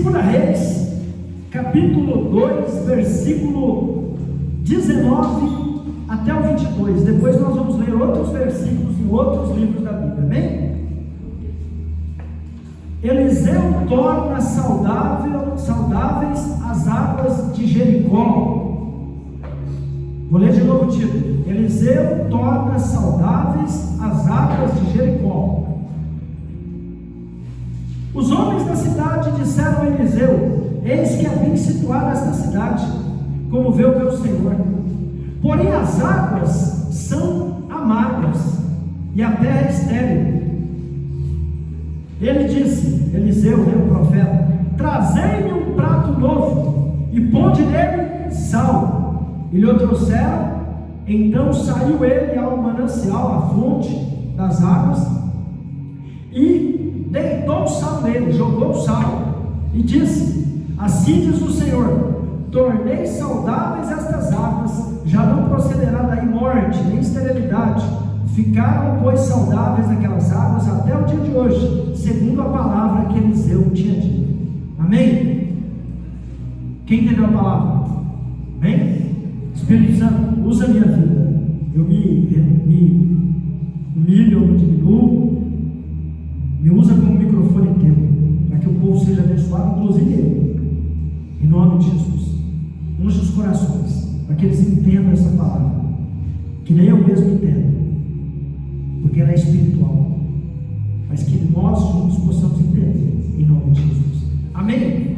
2 Reis, capítulo 2, versículo 19 até o 22. Depois nós vamos ler outros versículos em outros livros da Bíblia, amém? Eliseu torna saudáveis as águas de Jericó. Vou ler de novo o título. Eliseu torna saudáveis as águas de Jericó. Os homens da cidade disseram a Eliseu: eis que é bem situada esta cidade, como vê o meu senhor. Porém as águas são amargas e a terra é estéril. Ele disse, Eliseu, o profeta: trazei-me um prato novo e ponde nele sal. E lhe o trouxeram. Então saiu ele ao manancial, à fonte das águas, e deitou sal nele, jogou sal, e disse: assim diz o Senhor: tornei saudáveis estas águas, já não procederá daí morte, nem esterilidade. Ficaram, pois, saudáveis aquelas águas até o dia de hoje, segundo a palavra que Eliseu tinha dito. Amém? Quem entendeu a palavra? Amém? Espírito Santo, usa a minha vida. Eu me humilho, eu me diminuo, me usa como microfone teu, para que o povo seja abençoado, inclusive eu, em nome de Jesus. Unge os corações, para que eles entendam essa palavra, que nem eu mesmo entendo, porque ela é espiritual, mas que nós juntos possamos entender, em nome de Jesus. Amém?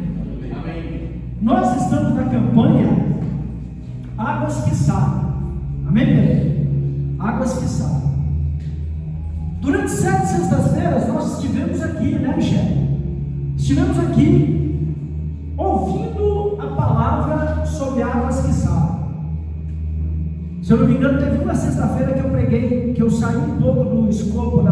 Amém. Nós estamos na campanha Águas que Sabem. Amém, Pedro? Águas que Sabem. Durante 7 sextas-feiras nós estivemos aqui, né, Michel? Estivemos aqui ouvindo a palavra sobre águas que sabem. Se eu não me engano, teve uma sexta-feira que eu preguei, que eu saí um pouco do escopo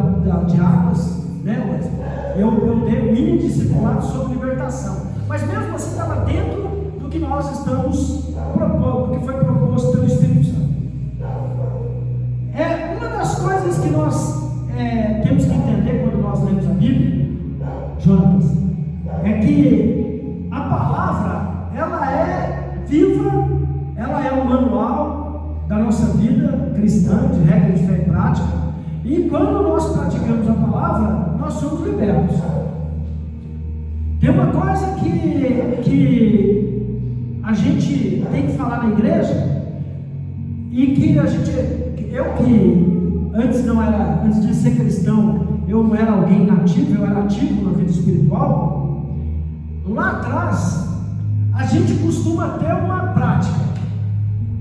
de águas, né, Wesley? Eu dei um mini discipulado sobre libertação, mas mesmo assim estava dentro do que nós estamos propondo, do que foi proposto pelo Espírito Santo. Uma das coisas que nós temos que entender quando nós lemos a Bíblia, Jonas, é que a palavra, ela é viva, ela é um manual da nossa vida cristã, de regra de fé e prática, e quando nós praticamos a palavra, nós somos libertos. Tem uma coisa que a gente tem que falar na igreja, e que eu que antes de ser cristão, eu não era alguém nativo, eu era ativo na vida espiritual. Lá atrás, a gente costuma ter uma prática.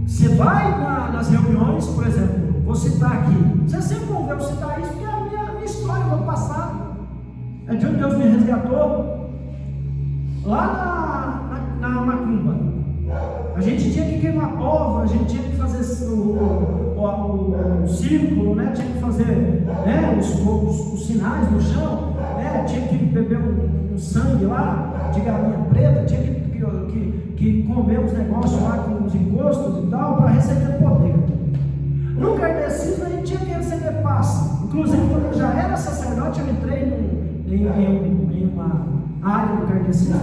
Você vai nas reuniões, por exemplo, vou citar aqui, você sempre ouviu citar isso, porque é a minha história, o meu passado, é de onde Deus me resgatou. Lá na Macumba, a gente tinha que queimar pólvora, a gente tinha que fazer o círculo, né? Tinha que fazer, né, os sinais no chão, né? Tinha que beber um sangue lá de galinha preta, tinha que comer os negócios lá com os encostos e tal, para receber poder. No kardecismo a gente tinha que receber paz. Inclusive, quando eu já era sacerdote, eu entrei em uma área do kardecismo,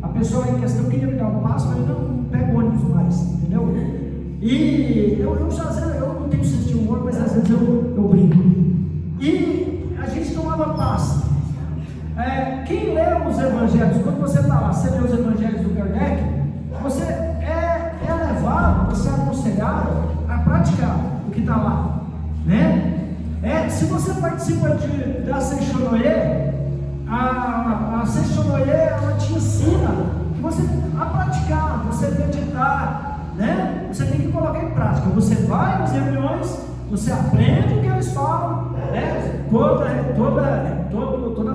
a pessoa em questão queria me dar um passo, mas eu não pego ônibus mais, entendeu? E eu não tenho senso de humor, mas às vezes eu brinco. E a gente tomava passe. Quem lê os evangelhos, quando você está lá, você lê os evangelhos do Kardec, você é levado, você é aconselhado a praticar o que está lá, né? Se você participa da Seixonoye, a Seixonoye, ela te ensina a praticar, você meditar, né? Você tem que colocar em prática. Você vai nas reuniões, você aprende o que eles falam, né? Toda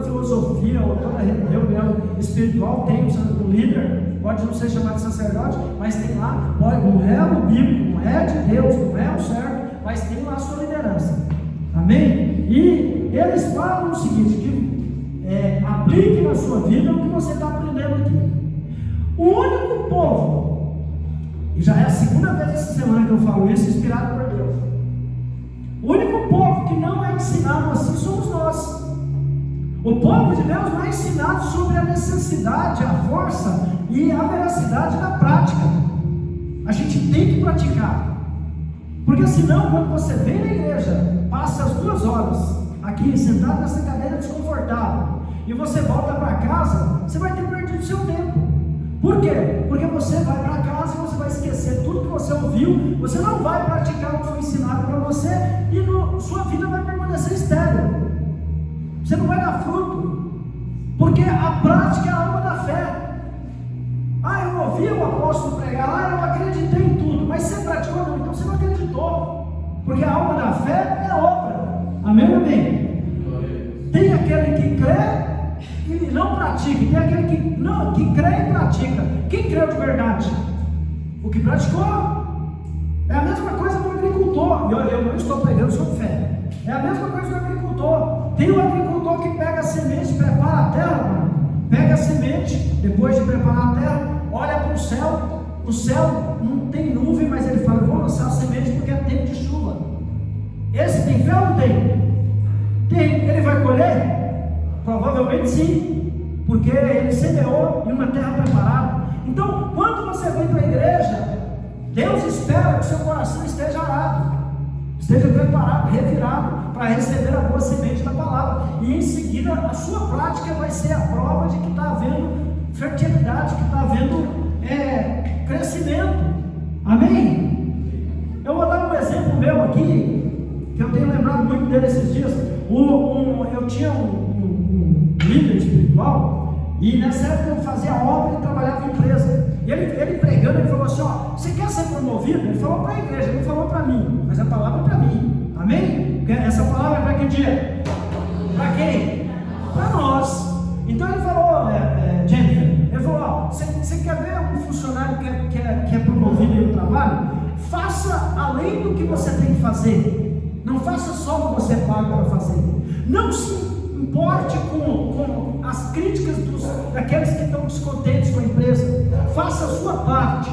filosofia ou toda reunião espiritual tem um líder, pode não ser chamado de sacerdote, mas tem lá, não é o bíblico, não é de Deus, não é o certo, mas tem lá a sua liderança. Amém? E eles falam o seguinte, que aplique na sua vida o que você está aprendendo aqui. O único povo, e já é a segunda vez essa semana que eu falo isso, inspirado por Deus, o único povo que não é ensinado assim somos nós. O povo de Deus não é ensinado sobre a necessidade, a força e a veracidade da prática. A gente tem que praticar, porque senão, quando você vem na igreja, passa as 2 horas aqui sentado nessa cadeira desconfortável, e você volta para casa, você vai ter perdido seu tempo. Por quê? Porque você vai para casa e você vai esquecer tudo que você ouviu, você não vai praticar o que foi ensinado para você, e sua vida vai permanecer estéril. Você não vai dar fruto, porque a prática é a alma da fé. Eu ouvi o apóstolo pregar, eu acreditei em tudo, mas você praticou? Não, então você não acreditou, porque a alma da fé é obra. Amém ou amém? Tem aquele que crê e não pratica, tem aquele que crê e pratica. Quem creu de verdade? O que praticou. É a mesma coisa do agricultor. Eu não estou pregando sobre fé. É a mesma coisa do agricultor. Tem o agricultor que pega a semente, prepara a terra, pega a semente, depois de preparar a terra, olha para o céu não tem nuvem, mas ele fala: vou lançar a semente porque é tempo de chuva. Esse tem fé ou não tem? Tem. Ele vai colher? Provavelmente sim, porque ele semeou em uma terra preparada. Então, quando você vem para a igreja, Deus espera que seu coração esteja arado, esteja preparado, revirado, para receber a boa semente da palavra, e em seguida a sua prática vai ser a prova de que está havendo fertilidade, que está havendo crescimento. Amém? Eu vou dar um exemplo meu aqui, que eu tenho lembrado muito dele esses dias. Eu tinha um líder espiritual, e nessa época eu fazia obra e trabalhava em empresa. E ele pregando, ele falou assim: você quer ser promovido? Ele falou para a igreja, ele falou para mim, mas a palavra é para mim. Amém? Essa palavra é para que dia? Para quem? Para nós. Então ele falou, Jennifer, ele falou: você quer ver um funcionário que é promovido no trabalho? Faça além do que você tem que fazer. Não faça só o que você paga para fazer. Não se importe com as críticas daqueles que estão descontentes com a empresa. Faça a sua parte.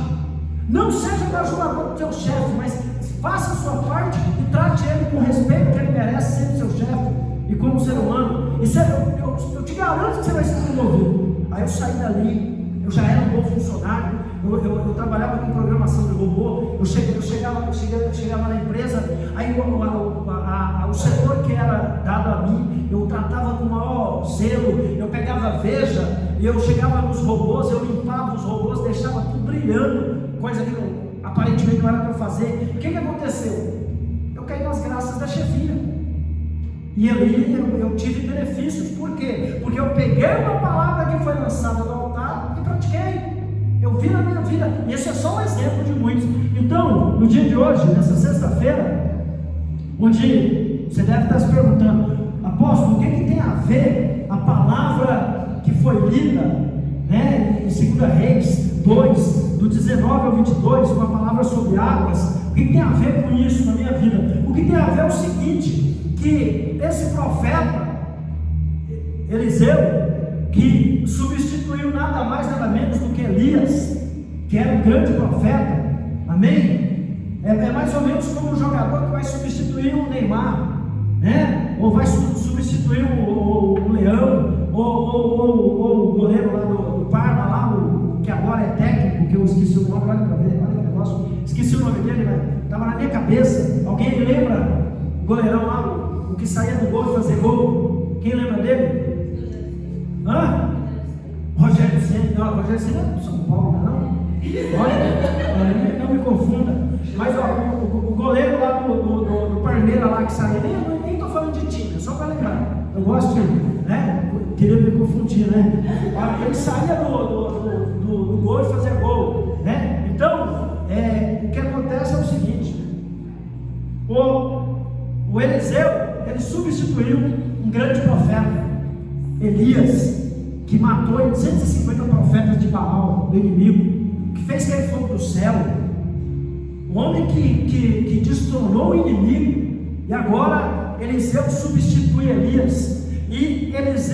Não seja bajulador do seu chefe, mas faça a sua parte e trate ele com respeito que ele merece, sendo seu chefe e como ser humano. Eu te garanto que você vai ser promovido. Aí eu saí dali, eu já era um bom funcionário, eu trabalhava com programação de robô. Eu chegava na empresa, aí o setor que era dado a mim, eu tratava com o maior zelo. Eu pegava veja, eu chegava nos robôs, eu limpava os robôs, deixava tudo brilhando, coisa que aparentemente não era para fazer. O que aconteceu? Eu caí nas graças da chefia, e ali eu tive benefícios. Por quê? Porque eu peguei uma palavra que foi lançada do altar e pratiquei. Eu vi na minha vida, e esse é só um exemplo de muitos. Então, no dia de hoje, nessa sexta-feira, onde você deve estar se perguntando: apóstolo, o que tem a ver a palavra que foi lida, em 2 Reis 2, do 19 ao 22, uma palavra sobre águas? O que tem a ver com isso na minha vida? O que tem a ver é o seguinte: que esse profeta Eliseu, que substituiu nada mais nada menos do que Elias, que era um grande profeta, amém? É mais ou menos como um jogador que vai substituir o Neymar, ou vai substituir o Leão, ou o goleiro lá do Parma, lá, que agora é técnico, que eu esqueci o nome. Olha para ver, olha que negócio, esqueci o nome dele, estava na minha cabeça. Alguém lembra? O goleirão lá, o que saía do gol e fazer gol, quem lembra dele? Rogério Ceni. Não, Rogério Ceni é do São Paulo, não? Olha, não me confunda. Mas o goleiro lá do Parmeira lá que saiu, nem estou falando de time, só para lembrar. Eu gosto de, queria me confundir, ele saía do gol e fazia gol, Então, o que acontece é o seguinte: o Eliseu, ele substituiu um grande profeta, Elias, que matou 150 profetas de Baal, do inimigo, que fez cair fogo do céu, o homem que destronou o inimigo. E agora Eliseu substitui Elias, e eles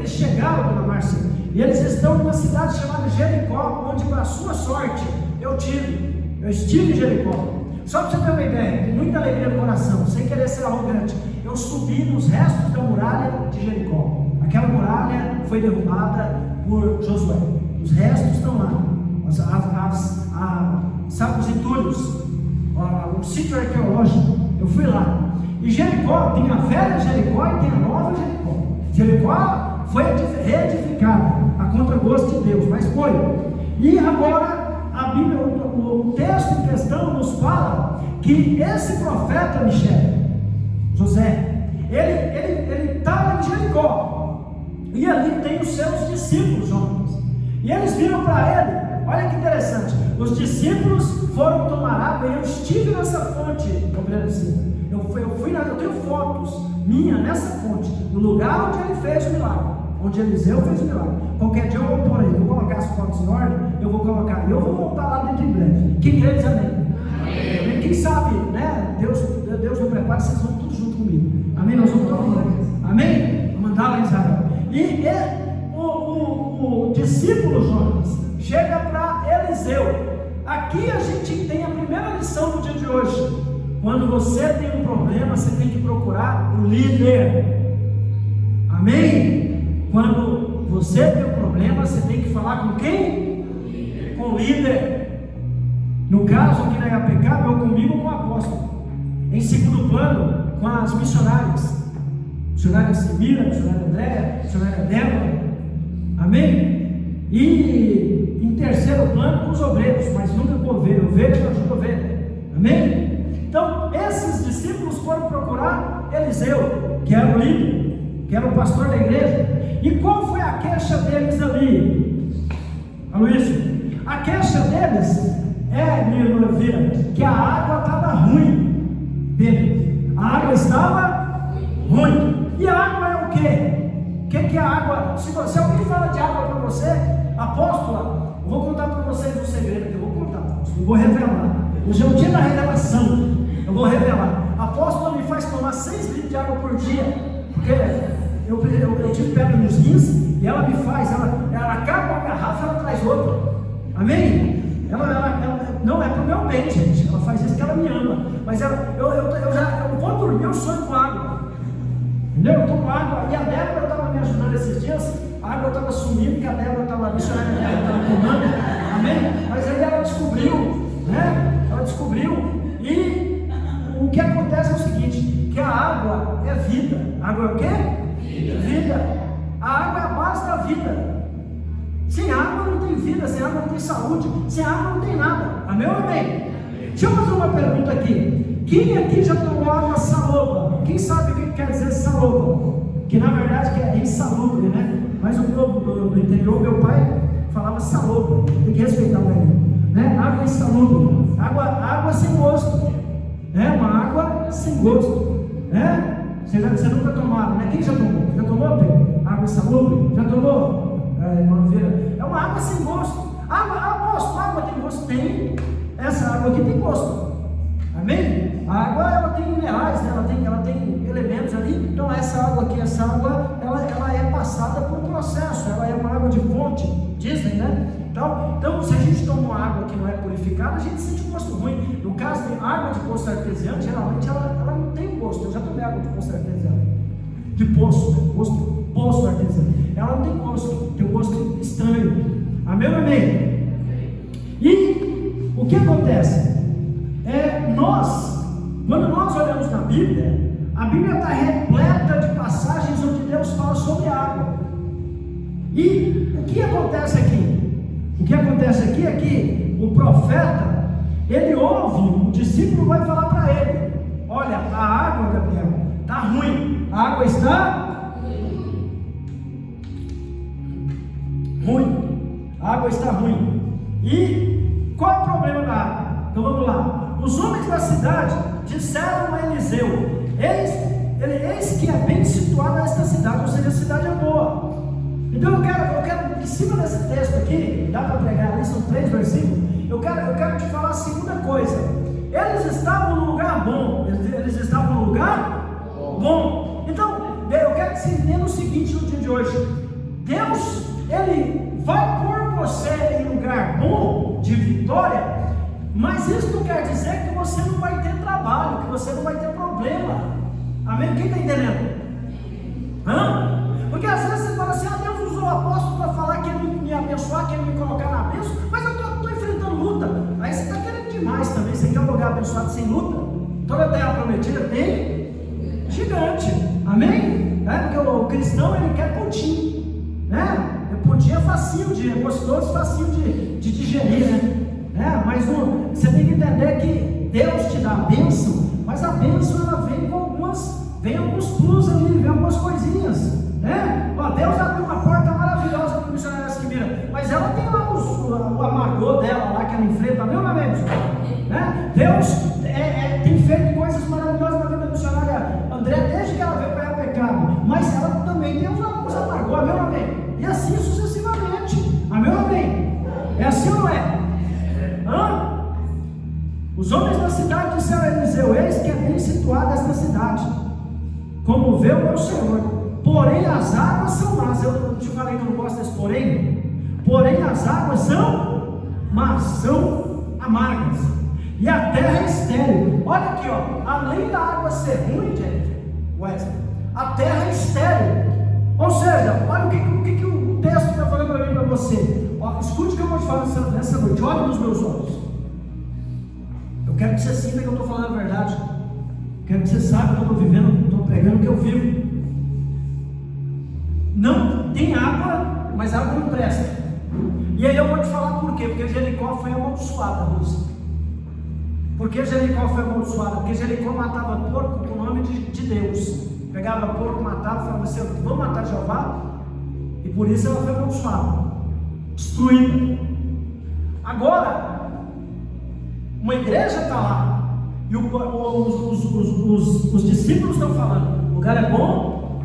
chegaram, dona Márcia, e eles estão numa cidade chamada Jericó, onde, para sua sorte, eu estive em Jericó. Só para você ter uma ideia, com muita alegria no coração, sem querer ser arrogante, eu subi nos restos da muralha de Jericó. Aquela muralha foi derrubada por Josué. Os restos estão lá. Sabe os entulhos, o sítio arqueológico. Eu fui lá. E Jericó, tem a velha Jericó e tem a nova Jericó. Jericó foi reedificada a contragosto de Deus, mas foi. E agora a Bíblia, o texto em questão nos fala que esse profeta Michel, José, ele estava em Jericó, e ali tem os seus discípulos, Jonas, e eles viram para ele. Olha que interessante, os discípulos foram tomar água, e eu estive nessa fonte, eu tenho fotos minha nessa fonte, no lugar onde ele fez o milagre, onde Eliseu fez o milagre. Qualquer dia eu vou pôr aí, vou colocar as fotos em ordem, eu vou colocar, e eu vou voltar lá dentro em breve. Quem crê diz amém? Amém. Quem sabe, né, Deus me prepara, vocês vão tudo junto comigo, amém? Nós vamos todos lá, amém? Vou mandar lá em Israel. E o discípulo Jonas chega para Eliseu. Aqui a gente tem a primeira lição do dia de hoje. Quando você tem um problema, você tem que procurar o líder, amém? Quando você tem um problema, você tem que falar com quem? Com o líder. No caso aqui na HPK, meu comigo com o apóstolo. Em segundo plano, com as missionárias. Missionária Simira, missionária Andréia, missionária Débora, amém? E em terceiro plano, com os obreiros, mas nunca com ovelha. Ovelha não ajuda ovelha, amém? Então, esses discípulos foram procurar Eliseu, que era o líder, que era o pastor da igreja. E qual foi a queixa deles ali, Aloysio? A queixa deles minha irmã Elvira, que a água estava ruim dele. A água estava ruim. E a água é o quê? O que é a água? Se alguém fala de água para você, apóstola, eu vou contar para vocês um segredo que eu vou contar, eu vou revelar. Hoje é o dia da revelação. Eu vou revelar. A apóstola me faz tomar 6 litros de água por dia, porque eu tive pedra nos rins, e ela me faz, ela acaba uma garrafa, ela traz outra, amém? Ela não é para o meu bem, gente, ela faz isso porque ela me ama, mas eu vou dormir, eu sonho com água, entendeu? Eu tomo água, e a Débora estava me ajudando esses dias, a água estava sumindo, porque a Débora estava, a missionária dela estava tomando, amém? Mas aí ela descobriu, né? Ela descobriu, e o que acontece é o seguinte, que a água é vida. A água é o quê? Vida. A água é a base da vida. Sem água não tem vida, sem água não tem saúde, sem água não tem nada. Amém ou amém? Deixa eu fazer uma pergunta aqui. Quem aqui já tomou água saloba? Quem sabe o que quer dizer saloba? Que na verdade é insalubre, né? Mas o povo do interior, meu pai falava saloba. Tem que respeitar o velho, né? Água insalubre. Água sem gosto. Uma água sem gosto, né? Você nunca tomaram, né? Quem já tomou? Já tomou, Pedro? Água insalubre? Já tomou? Irmã Vieira? É uma água sem gosto. Água tem gosto? Tem. Essa água aqui tem gosto, amém? A água, ela tem minerais, né? ela tem elementos ali. Então essa água aqui, ela é passada por um processo. Ela é uma água de fonte, dizem, né? Então, se a gente toma uma água que não é purificada, a gente sente um gosto ruim. No caso de água de poço artesiano, geralmente ela não tem gosto. Eu já tomei água de poço artesiano, de poço, né? Poço artesiano. Ela não tem gosto, tem um gosto estranho. Amém ou amém? E o que acontece? Quando nós olhamos na Bíblia, a Bíblia está repleta de passagens onde Deus fala sobre água. E o que acontece aqui? O que acontece aqui é que o profeta, ele ouve, o discípulo vai falar para ele: olha, a água, Gabriel, está ruim, a água está ruim, a água está ruim. E qual é o problema da água? Então vamos lá. Os homens da cidade disseram a Eliseu: eis que é bem situada esta cidade, ou seja, a cidade é boa. Então eu quero, em cima desse texto aqui, dá para pregar ali, são 3 versículos, eu quero te falar a segunda coisa. Eles estavam no lugar bom, eles estavam no lugar bom. Então, eu quero que você entenda o seguinte no dia de hoje: Deus, Ele vai pôr você em lugar bom, de vitória, mas isso não quer dizer que você não vai ter trabalho, que você não vai ter problema. Amém? Quem está entendendo? Porque às vezes você fala assim: Deus usou o apóstolo para falar que ele me abençoar, que ele me colocar na bênção, mas eu estou enfrentando luta. Aí você está querendo demais também. Você quer um lugar abençoado sem luta? Toda terra prometida tem gigante. Amém? Porque o cristão, ele quer pontinho, né? Pontinho é facinho, é gostoso, facinho de digerir, né? Mas você tem que entender que Deus te dá a bênção, mas a bênção ela vem com alguns plus ali, vem algumas coisinhas, né? Deus abriu uma porta maravilhosa para o missionário Esquimira, mas ela tem lá o amargor dela lá que ela enfrenta, meu amigo, né? Deus tem feito coisas maravilhosas na vida da missionária André desde que ela veio para pecado, mas ela também tem os amargor, meu amigo, e assim sucessivamente, amém? É assim ou não é? Os homens da cidade disseram a Eliseu: eis que é bem situada esta cidade, como vê o meu Senhor, porém as águas são más. Eu te falei que eu não gosto desse porém as águas são más, são amargas, e a terra é estéril. Olha aqui, além da água ser ruim, Wesley, a terra é estéril. Ou seja, olha o que o texto está falando para mim, para você. Escute o que eu vou te falar nessa noite. Olha nos meus olhos. Eu quero que você sinta que eu estou falando a verdade. Quero que você saiba que eu estou vivendo, estou pregando o que eu vivo. Não tem água, mas a água não presta. E aí eu vou te falar por quê. Porque Jericó foi amaldiçoada, Rússia. Por que Jericó foi amaldiçoada? Porque Jericó matava porco com o nome de Deus. Pegava porco, matava, falava assim: vamos matar Jeová. E por isso ela foi amaldiçoada, destruída. Agora, uma igreja está lá, e os discípulos estão falando: o lugar é bom,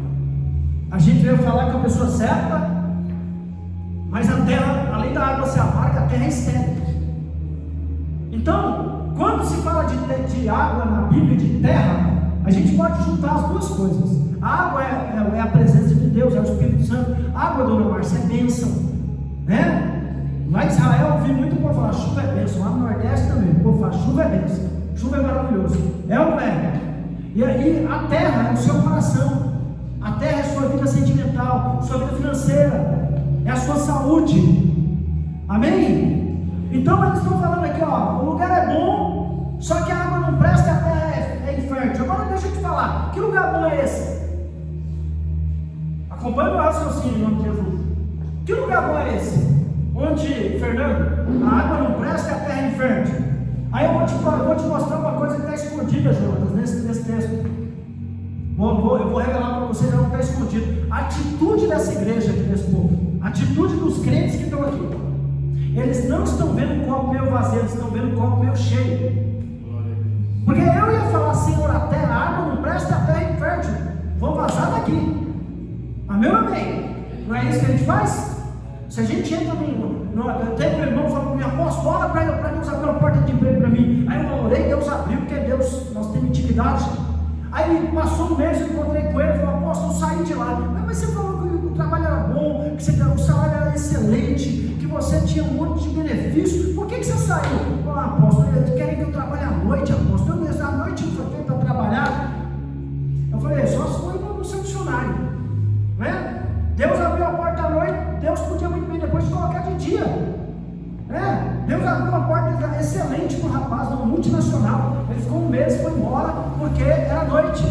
a gente veio falar com a pessoa certa, mas a terra, além da água ser amarga, a terra é estéril. Então, quando se fala de água na Bíblia, de terra, a gente pode juntar as duas coisas. A água é a presença de Deus, é o Espírito Santo. A água, dona Márcia, é bênção, né? Lá em Israel eu ouvi muito o povo falar: chuva é bênção. Lá no Nordeste também o povo fala: chuva é bênção, chuva é maravilhoso. É ou não é? E aí a terra é o seu coração, a terra é a sua vida sentimental, sua vida financeira, é a sua saúde. Amém? Então eles estão falando aqui: o lugar é bom, só que a água não presta e a terra é infértil. Agora deixa eu te falar: que lugar bom é esse? Acompanhe o meu raciocínio em nome de Jesus. Que lugar bom é esse? Onde, Fernando, a água não presta e a terra é infértil. Aí eu vou te mostrar uma coisa que está escondida, Jonas, nesse texto. Eu vou revelar para vocês algo que está escondido. A atitude dessa igreja aqui, desse povo, a atitude dos crentes que estão aqui, eles não estão vendo o copo meio vazio, eles estão vendo o copo meio cheio. Porque eu ia falar: Senhor, a água não presta, a terra é infértil, vou vazar daqui. Amém? Não é isso que a gente faz? Se a gente entra tem um irmão que falou para mim: apóstolo, ora para Deus abrir uma porta de emprego para mim. Aí eu orei, Deus abriu, porque Deus, nós temos intimidade. Aí passou um mês, eu encontrei com ele, falou: apóstolo, eu saí de lá. Mas você falou que o trabalho era bom, que o salário era excelente, que você tinha um monte de benefícios, por que você saiu? Apóstolo, eles querem que eu trabalhe à noite, apóstolo. À noite não foi feito para trabalhar. Eu falei: só se foi no seu dicionário, né? Deus abriu a porta à noite, Deus podia muito bem depois colocar de dia, né? Deus abriu uma porta excelente para o rapaz, numa multinacional. Ele ficou um mês, foi embora, porque era noite.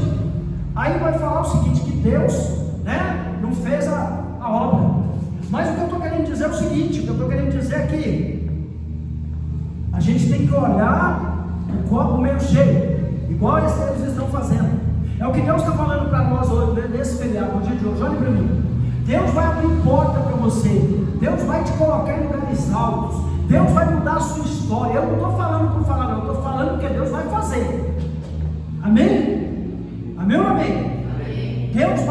Aí vai falar o seguinte: que Deus, né, não fez a obra. Mas o que eu estou querendo dizer é o seguinte: o que eu estou querendo dizer é que a gente tem que olhar o copo meio cheio, igual eles estão fazendo. É o que Deus está falando para nós hoje, nesse feriado, no dia de hoje. Olha para mim: Deus vai abrir porta para você, Deus vai te colocar em lugares altos, Deus vai mudar a sua história. Eu não estou falando por falar, não, eu estou falando porque Deus vai fazer. Amém? Amém ou amém? Deus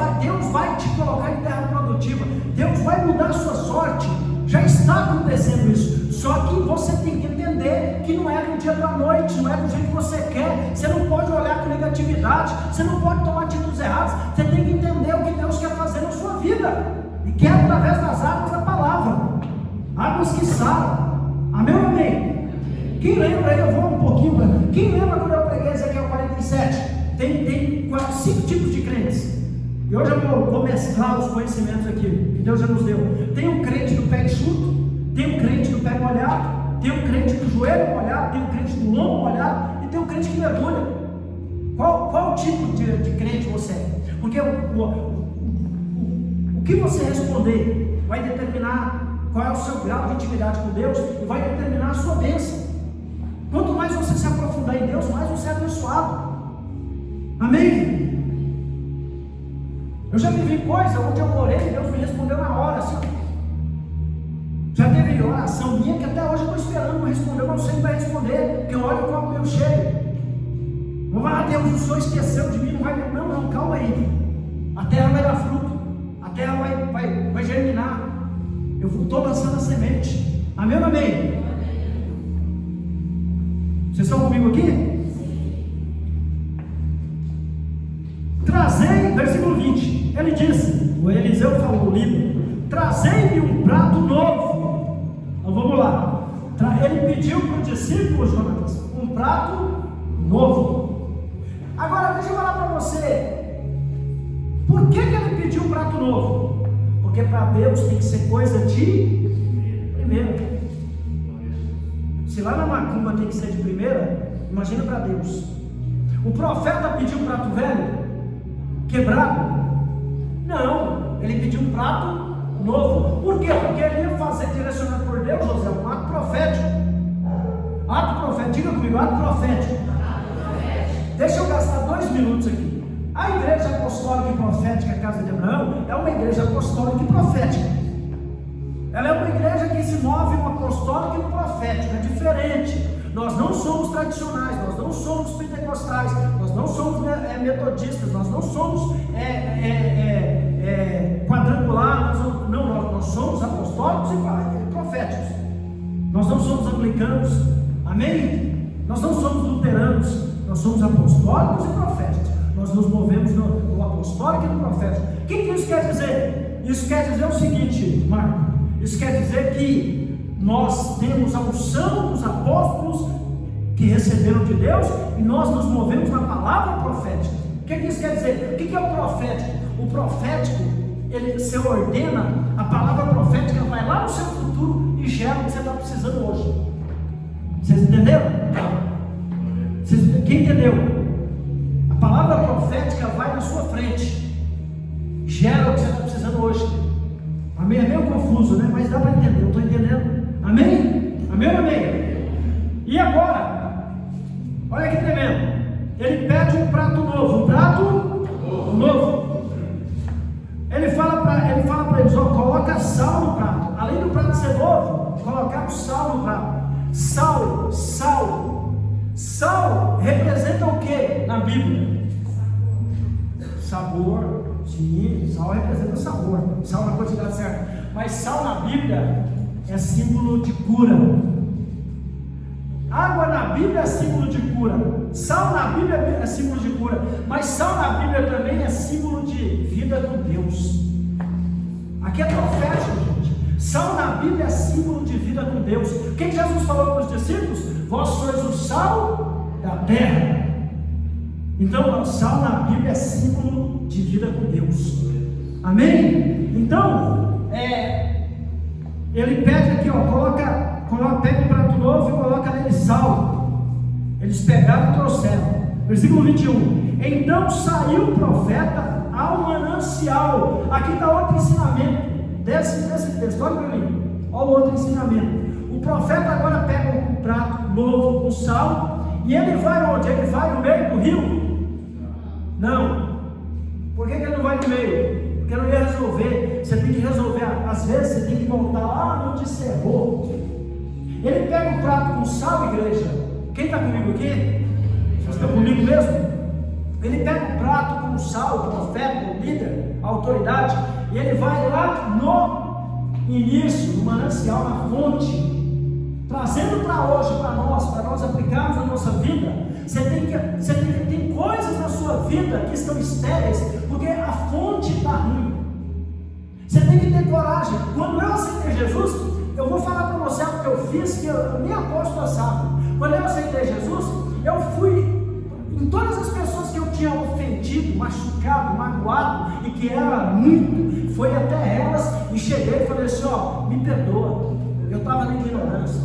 vai te colocar em terra produtiva, Deus vai mudar a sua sorte. Já está acontecendo isso, só que você tem que entender que não é do dia para a noite, não é do jeito que você quer. Você não pode olhar com negatividade, você não pode tomar atitudes erradas. Você tem que entender o que Deus quer fazer na sua vida, e quer através das águas da palavra, águas que saram. Amém ou amém? Quem lembra aí, eu vou um pouquinho, quem lembra quando eu preguei Ezequiel 47? Tem 5 tipos de crentes. E hoje eu vou mesclar os conhecimentos aqui que Deus já nos deu. Tem um crente do pé enxuto, tem um crente do pé molhado, tem um crente do joelho molhado, tem um crente do lombo molhado e tem um crente que mergulha. Qual tipo de crente você é? Porque o que você responder vai determinar qual é o seu grau de intimidade com Deus e vai determinar a sua bênção. Quanto mais você se aprofundar em Deus, mais você é abençoado. Amém? Eu já vivi coisa onde eu orei e Deus me respondeu na hora, assim. Já teve oração minha que até hoje eu estou esperando para responder, eu não sei se vai responder, porque eu olho o copo meio cheio. Deus, o Senhor esqueceu de mim, não vai. Não, calma aí. A terra vai dar fruto, a terra vai germinar. Eu estou lançando a semente. Amém ou amém? Vocês estão comigo aqui? Trazei, versículo 20, ele disse, o Eliseu falou, o livro, trazei-me um prato novo. Então vamos lá. Ele pediu para o discípulo, Jonas, um prato novo. Agora deixa eu falar para você, por que ele pediu um prato novo? Porque para Deus tem que ser coisa de primeira. Se lá na macumba tem que ser de primeira, imagina para Deus. O profeta pediu um prato velho, quebrado? Não, ele pediu um prato novo. Por quê? Porque ele ia fazer, direcionado por Deus, José, um ato profético. Ato profético, diga comigo, ato profético. Deixa eu gastar 2 minutos aqui. A igreja apostólica e profética Casa de Abraão é uma igreja apostólica e profética. Ela é uma igreja que se move no apostólico e no profético, é diferente. Nós não somos tradicionais, nós não somos pentecostais, nós não somos metodistas, nós não somos quadrangular, nós somos apostólicos e proféticos. Nós não somos anglicanos, amém? Nós não somos luteranos, nós somos apostólicos e proféticos. Nós nos movemos no apostólico e no profético. O que isso quer dizer? Isso quer dizer o seguinte, Marco. Isso quer dizer que nós temos a unção dos apóstolos que receberam de Deus e nós nos movemos na palavra profética. O que isso quer dizer? O que é o profético? O profético, ele se ordena, a palavra profética vai lá no seu futuro e gera o que você está precisando hoje. Vocês entenderam? Quem entendeu? A palavra profética vai na sua frente, gera o que você está precisando hoje. Amém? É meio confuso, né? Mas dá para entender, eu estou entendendo. Amém? Amém ou amém? E agora, olha que tremendo. Ele pede um prato novo, um prato novo. Ele fala para eles, coloca sal no prato. Além do prato ser novo, colocar o sal no prato. Sal representa o que na Bíblia? Sabor. Sim, sal representa sabor, sal na quantidade certa. Mas sal na Bíblia é símbolo de cura. Água na Bíblia é símbolo de cura. Sal na Bíblia é símbolo de cura. Mas sal na Bíblia também é símbolo de vida com Deus. Aqui é profético, gente. Sal na Bíblia é símbolo de vida com Deus. O que Jesus falou para os discípulos? Vós sois o sal da terra. Então, o sal na Bíblia é símbolo de vida com Deus. Amém? Então, ele pede aqui, pega um prato novo e coloca nele sal. Eles pegaram e trouxeram. Versículo 21. Então saiu o profeta ao manancial. Aqui está outro ensinamento. Desse texto, olha para mim. Olha o outro ensinamento. O profeta agora pega um prato novo com sal. E ele vai onde? Ele vai no meio do rio? Não. Por que ele não vai no meio? Porque não ia resolver. Você tem que resolver. Às vezes você tem que voltar lá onde você errou. Ele pega o prato com sal, igreja. Quem está comigo aqui? Vocês estão comigo mesmo? Ele pega o prato com sal, o profeta, o líder, a autoridade, e ele vai lá no início, no manancial, na fonte, trazendo para hoje, para nós aplicarmos na nossa vida. Você tem que ter coisas na sua vida que estão estéreis, porque a fonte está ruim. Você tem que ter coragem. Quando eu aceitei Jesus, eu vou falar para você algo que eu fiz, que eu nem apóstolo sabe. Quando eu aceitei Jesus, eu fui em todas as pessoas que eu tinha ofendido, machucado, magoado, e que era muito, foi até elas, e cheguei e falei assim: ó, me perdoa, eu estava na ignorância,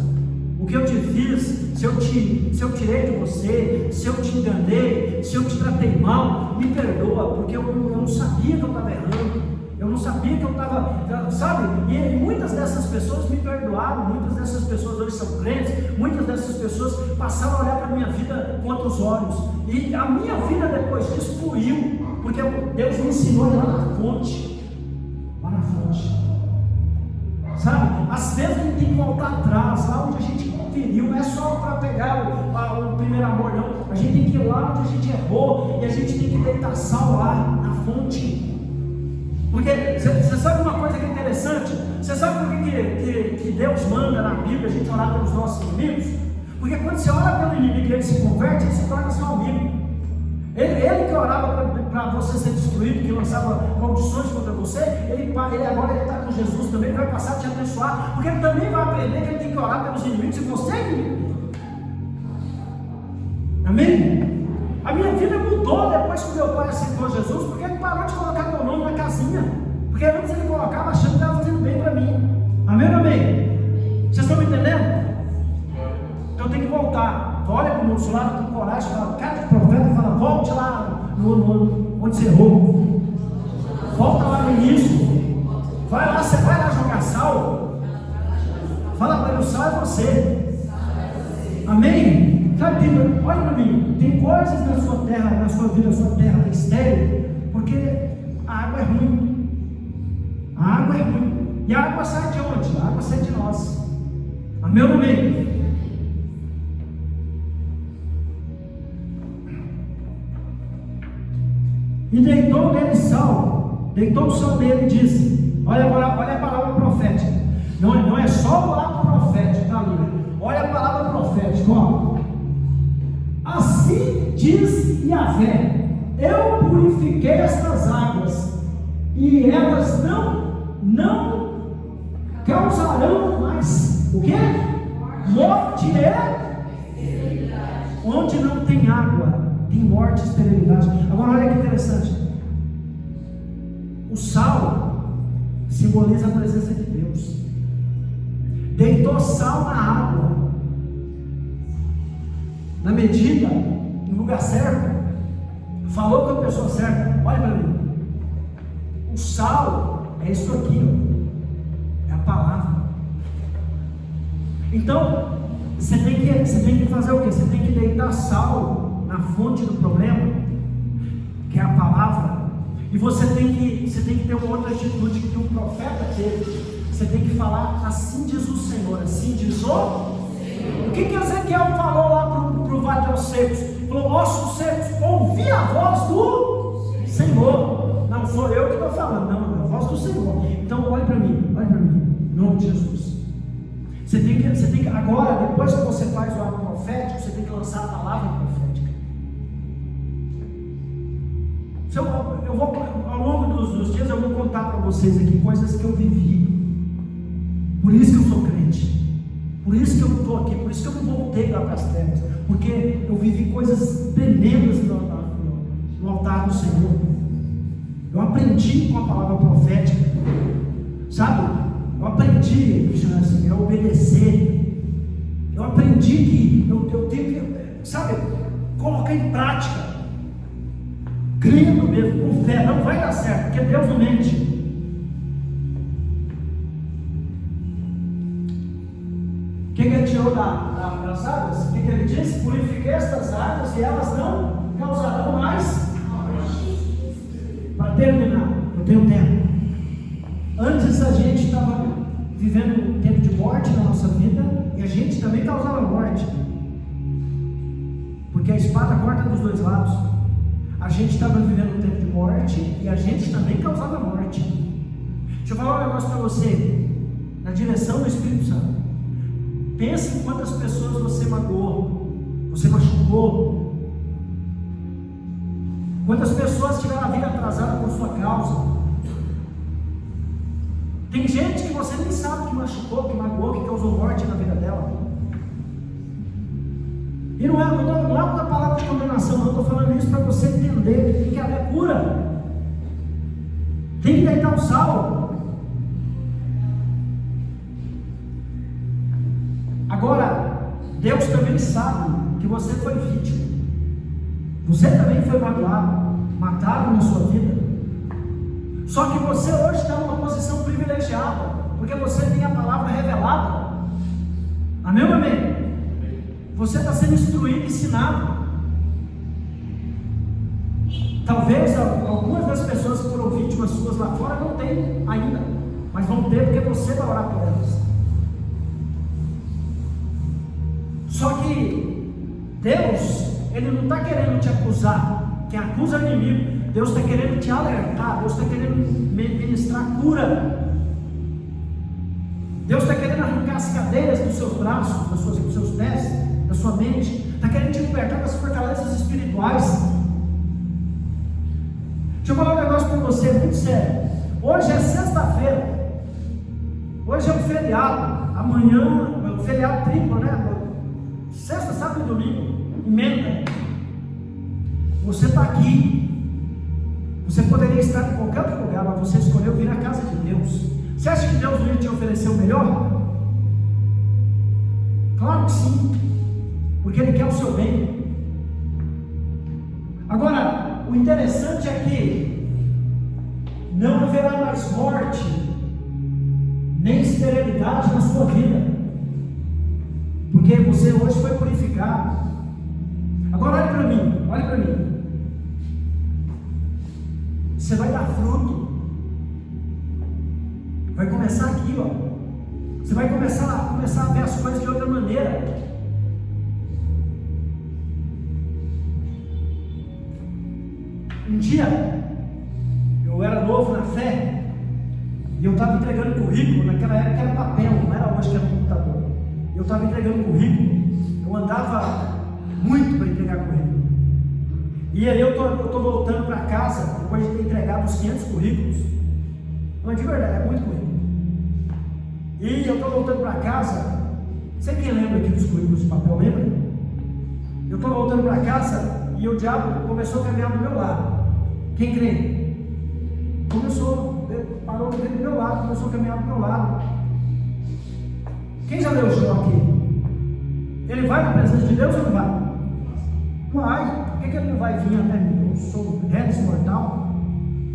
o que eu te fiz, se eu tirei de você, se eu te enganei, se eu te tratei mal, me perdoa, porque eu não sabia que eu estava errando, eu não sabia que eu estava, sabe? E muitas dessas pessoas me perdoaram, muitas dessas pessoas hoje são crentes, muitas dessas pessoas passaram a olhar para a minha vida com outros olhos, e a minha vida depois disso fluiu, porque Deus me ensinou lá na fonte, sabe? Às vezes a gente tem que voltar atrás, lá onde a gente feriu, não é só para pegar o primeiro amor, não, a gente tem que ir lá onde a gente errou, e a gente tem que deitar sal lá na fonte. Porque você sabe uma coisa que é interessante? Você sabe por que Deus manda na Bíblia a gente orar pelos nossos inimigos? Porque quando você ora pelo inimigo e ele se converte, ele se torna seu amigo. Ele que orava para você ser destruído, que lançava maldições contra você, ele agora está com Jesus também, vai passar a te abençoar, porque ele também vai aprender que ele tem que orar pelos inimigos e você é inimigo. Amém? A minha vida mudou depois que meu pai aceitou Jesus, porque ele parou de colocar meu nome na casinha, porque antes ele colocava achando que estava fazendo bem para mim. Amém ou amém? Vocês estão me entendendo? Então eu tenho que voltar. Olha para o nosso lado com coragem, fala, cara de profeta, fala, volte lá onde você errou, volta lá no início, vai lá jogar sal, fala para ele, o sal é você. Amém? Sabe, olha para mim, tem coisas na sua terra, na sua vida, a sua terra está estéril, porque a água é ruim. A água é ruim. E a água sai de onde? A água sai de nós. Amém ou amém? E deitou nele sal, deitou o sal nele e disse: olha a palavra profética, não é só o lado profético, tá ali, né? Olha a palavra profética, ó. Assim diz Yahvé: eu purifiquei estas águas, e elas não causarão mais o quê? Morte onde não tem água, tem morte e esterilidade. Agora olha que interessante, o sal simboliza a presença de Deus. Deitou sal na água, na medida, no lugar certo, falou com a pessoa certa. Olha para mim, o sal é isso aqui, ó, é a palavra. Então você tem que fazer o que? Você tem que deitar sal na fonte do problema, que é a palavra, e você tem que ter uma outra atitude que o profeta teve. Você tem que falar: assim diz o Senhor, assim diz o Senhor. O que Ezequiel falou lá para o vale de ossos secos? Falou: ossos secos, ouvi a voz do Senhor. Não sou eu que estou falando, não, é a voz do Senhor. Então olhe para mim, em nome de Jesus. Você tem que agora, depois que você faz o ato profético, você tem que lançar a palavra profética. Eu vou, ao longo dos dias, eu vou contar para vocês aqui coisas que eu vivi. Por isso que eu sou crente, por isso que eu estou aqui, por isso que eu não voltei lá para as trevas, porque eu vivi coisas tremendas no altar do Senhor. Eu aprendi com a palavra profética, sabe? Eu aprendi, assim, a obedecer. Eu aprendi que eu tenho que, sabe, colocar em prática, crendo mesmo, com fé. Não vai dar certo, porque Deus não mente. O que ele tirou das águas? O que ele disse? Purifiquei estas águas e elas não causarão mais. Para terminar, eu tenho tempo. Antes a gente estava vivendo um tempo de morte na nossa vida, e a gente também causava morte, porque a espada corta dos dois lados. A gente estava vivendo um tempo de morte e a gente também causava morte. Deixa eu falar um negócio para você, na direção do Espírito Santo. Pense em quantas pessoas você magoou, você machucou, quantas pessoas tiveram a vida atrasada por sua causa. Tem gente que você nem sabe que machucou, que magoou, que causou morte na vida dela. E não é uma palavra de condenação, não. Estou falando isso para você entender que tem que haver cura. Tem que deitar o sal. Agora, Deus também sabe que você foi vítima. Você também foi magoado, matado na sua vida. Só que você hoje está numa posição privilegiada, porque você tem a palavra revelada. Amém ou amém? Você está sendo instruído, ensinado. Talvez algumas das pessoas que foram vítimas suas lá fora não tenham ainda, mas vão ter, porque você vai orar por elas. Só que Deus, Ele não está querendo te acusar. Quem acusa é o inimigo. Deus está querendo te alertar. Deus está querendo ministrar cura. Deus está querendo arrancar as cadeias dos seus braços, dos seus pés, da sua mente. Está querendo te libertar das fortalezas espirituais. Deixa eu falar um negócio para você muito sério. Hoje é sexta-feira. Hoje é um feriado. Amanhã é um feriado triplo, né? Sexta, sábado e domingo. Emenda. Você está aqui. Você poderia estar em qualquer outro lugar, mas você escolheu vir à casa de Deus. Você acha que Deus não ia te oferecer o melhor? Claro que sim, porque Ele quer o seu bem. Agora, o interessante é que não haverá mais morte, nem esterilidade na sua vida, porque você hoje foi purificado. Agora olha para mim, olha para mim. Você vai dar fruto. Vai começar aqui, ó. Você vai começar a ver as coisas de outra maneira. Um dia, eu era novo na fé, e eu estava entregando currículo. Naquela época era papel, não era hoje que era computador. Eu estava entregando currículo. Eu andava muito para entregar currículo. E aí eu estou voltando para casa, depois de ter entregado os 500 currículos. Não, de verdade, é muito currículo. E eu estou voltando para casa. Você quem lembra aqui dos currículos de papel, lembra? Eu estou voltando para casa e o diabo começou a caminhar do meu lado. Quem crê? Parou do meu lado, começou a caminhar do meu lado. Quem já leu Jó aqui? Ele vai na presença de Deus ou não vai? Vai. Por que ele não vai vir até mim? Eu sou reto mortal.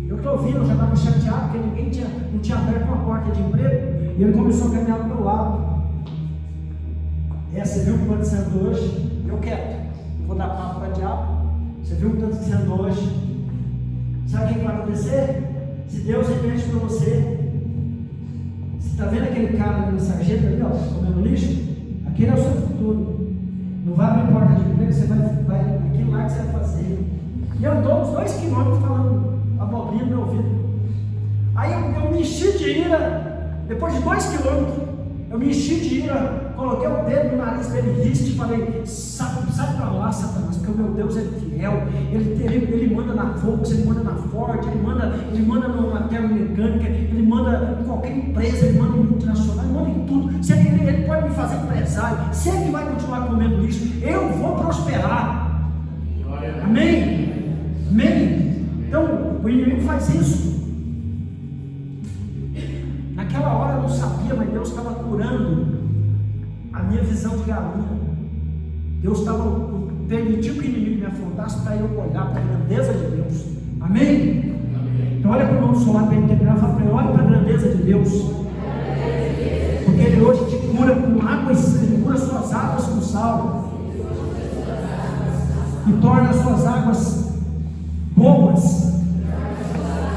Eu estou ouvindo, eu já estava chateado, porque ninguém não tinha aberto uma porta de emprego. E ele começou a caminhar do meu lado. Você viu o quanto você andou hoje? Eu quero. Vou dar papo para o diabo. Você viu o tanto que você andou hoje? Sabe o que vai acontecer? Se Deus remete para você, você está vendo aquele cara ali na sarjeta ali, ó, comendo lixo? Aquele é o seu futuro. Não vai abrir porta de emprego, você vai aquilo lá que você vai fazer. E andou uns 2 quilômetros falando abobrinha no meu ouvido. Aí eu me enchi de ira. Depois de 2 quilômetros, eu me enchi de ira. Coloquei o dedo no nariz dele, riste e falei: sai para lá, Satanás, porque o meu Deus é fiel. Ele manda na Volks, ele manda na Ford, ele manda na termomecânica, ele manda em qualquer empresa, ele manda em multinacional, ele manda em tudo. Se ele pode me fazer empresário. Se ele vai continuar comendo lixo, eu vou prosperar. Amém? Amém? Então, o inimigo faz isso. Naquela hora eu não sabia, mas Deus estava curando a minha visão de galinha. Deus permitiu que o inimigo me afrontasse para eu olhar para a grandeza de Deus. Amém? Então olha para o irmão do seu lado para ele terminar, fala para ele: olha para a grandeza de Deus. Porque Ele hoje te cura com água e sal, Ele cura suas águas com sal e torna as suas águas boas.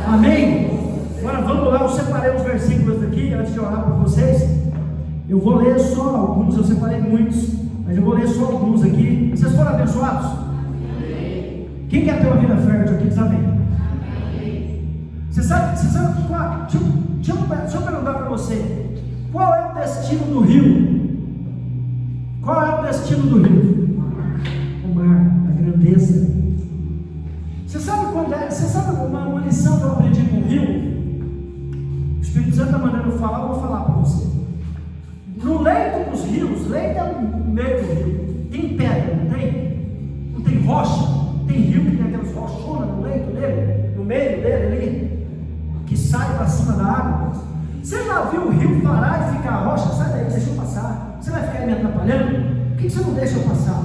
Amém? Agora vamos lá, eu separei os versículos aqui antes de orar para vocês. Eu vou ler só alguns, eu separei muitos, mas eu vou ler só alguns aqui. Vocês foram abençoados? Amém. Quem quer ter uma vida fértil aqui diz amém? Amém. Você sabe qual? Deixa eu perguntar para você: qual é o destino do rio? Qual é o destino do rio? O mar, a grandeza. Você sabe quando é? Você sabe uma lição que eu aprendi com o rio? O Espírito Santo está mandando eu falar, eu vou falar para você. No leito dos rios, leito é o meio do rio, tem pedra, não tem? rocha, tem rio que tem aquelas rochonas no leito dele, no meio dele ali, que sai para cima da água. Você já viu o rio parar e ficar rocha? Sai daí, deixa eu passar. Você vai ficar aí me atrapalhando? Por que você não deixa eu passar?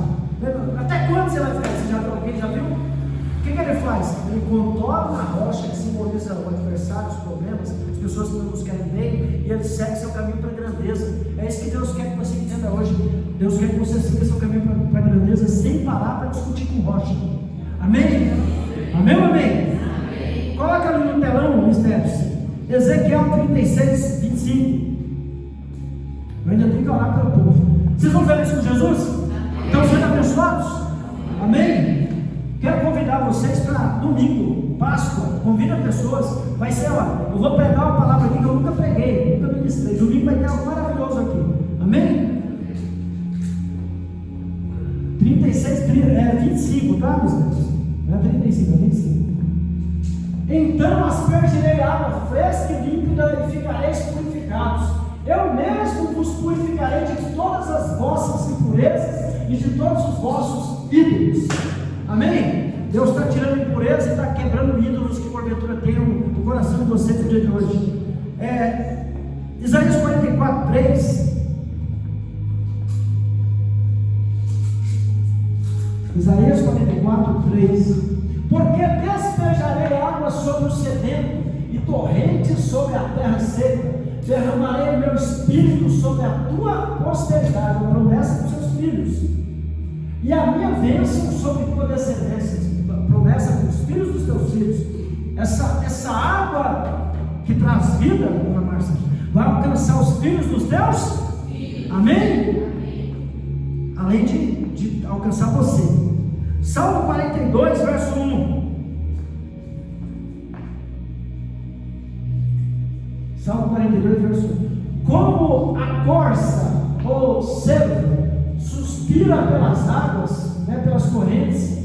Até quando você vai ficar? Alguém já viu? O que ele faz? Ele contorna a rocha, que simboliza o adversário, os problemas, as pessoas que não nos querem bem, e ele segue seu caminho para a grandeza. É isso que Deus quer que você entenda hoje. Deus quer que você siga seu caminho para a grandeza sem parar para discutir com rocha. Amém? Amém ou amém? Amém. Coloca ali no telão, mistérios. Ezequiel 36, 25. Eu ainda tenho que orar pelo povo. Vocês estão felizes com Jesus? Amém. Estão sendo abençoados? Amém? Quero convidar vocês para domingo, Páscoa. Convida pessoas. Vai ser, eu vou pregar uma palavra aqui que eu nunca preguei, nunca ministrei. Domingo vai ter algo maravilhoso aqui. Amém? 25, tá, meus Deus? Não é 35, é 25. Então aspergirei água fresca e límpida e ficareis purificados. Eu mesmo vos purificarei de todas as vossas impurezas e de todos os vossos ídolos. Amém? Deus está tirando impureza e está quebrando ídolos que porventura tenham no coração de vocês no dia de hoje. Isaías 44, 3. Isaías 44, 3. Porque despejarei água sobre o sedento e torrentes sobre a terra seca. Derramarei o meu espírito sobre a tua posteridade, a promessa dos seus filhos, e a minha bênção sobre tua descendência, promessa para os filhos dos teus filhos. Essa água que traz vida, dona Márcia, vai alcançar os filhos dos teus filhos. Amém? Além de alcançar você. Salmo 42, verso 1. Salmo 42, verso 1. Como a corça ou cervo suspira pelas águas, pelas correntes,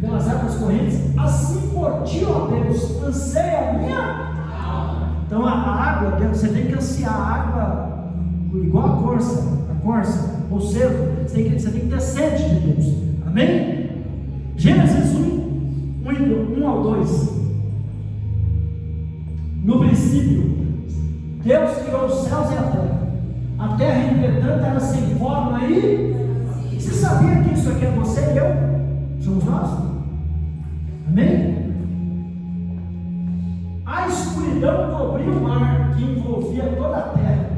pelas águas correntes, assim por ti, ó Deus, anseia a minha alma. Então a água, você tem que ansiar a água igual a corça ou cervo. Você tem que ter sede de Deus. Amém? Gênesis 1 ao 2. No princípio, Deus criou os céus e a terra. A terra, entretanto, era sem forma e... Você sabia que isso aqui é você e eu? Somos nós? Amém? A escuridão cobria o mar que envolvia toda a terra.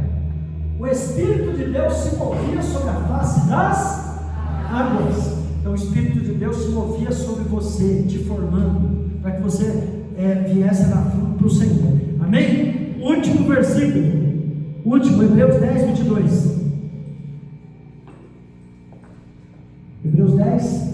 O Espírito de Deus se movia sobre a face das águas. Então o Espírito de Deus se movia sobre você, te formando, para que você viesse a dar fruto para o Senhor. Amém? Último versículo. Hebreus 10, 22. Hebreus 10.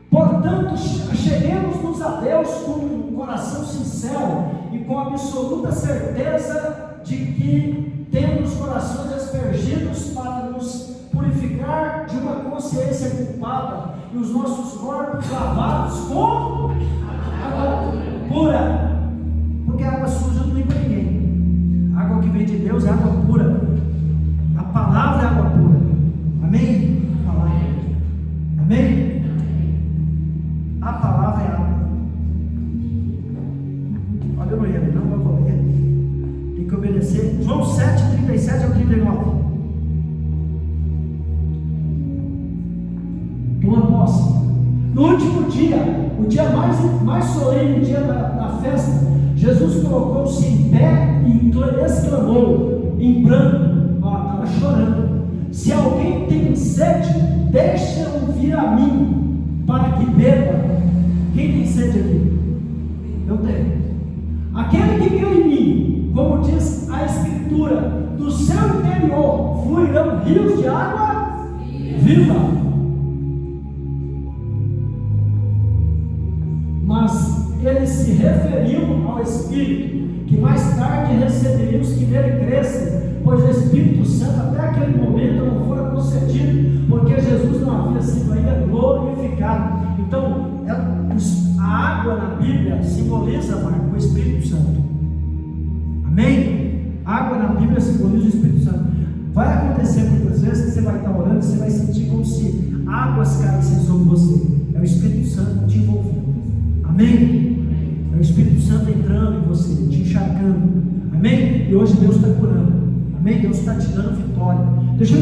Portanto, acheguemos-nos a Deus com um coração sincero e com absoluta certeza de que temos corações aspergidos para nos purificar de uma consciência culpada e os nossos corpos lavados com água pura, porque a água suja não limpa ninguém. A água que vem de Deus é água pura. A palavra é água pura. Amém? A palavra. Amém? A palavra é água. Olha o ele, não vai correr. Tem que obedecer. João 7, 37 ao 39. Toma posse. No último dia, o dia mais solene, o dia da festa, Jesus colocou-se em pé e exclamou em pranto, estava chorando: se alguém tem sede, deixa-o vir a mim, para que beba. Quem tem sede aqui? Eu tenho. Aquele que crê em mim, como diz a Escritura, do seu interior fluirão rios de água viva. Mas eles se referiam ao Espírito, que mais tarde receberiam os que nele crescem, pois o Espírito Santo até aquele momento não fora concedido, porque Jesus não havia sido ainda glorificado. Então, a água na Bíblia simboliza, Marco, o Espírito Santo. Amém? A água na Bíblia simboliza o Espírito Santo. Vai acontecer muitas vezes vezes que você vai estar orando, você vai sentir como se águas caíssem sobre você. É o Espírito Santo te envolvendo. Amém? É o Espírito Santo entrando em você, te encharcando. Amém? E hoje Deus está curando. Amém? Deus está te dando vitória. Deixa eu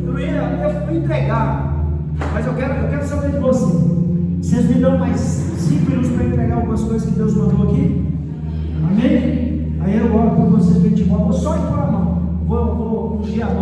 não ia entregar, mas eu quero saber de você. Vocês me dão mais 5 minutos para entregar algumas coisas que Deus mandou aqui? Amém? Aí eu oro por vocês, vou só impor a mão. Vou ungir a mão.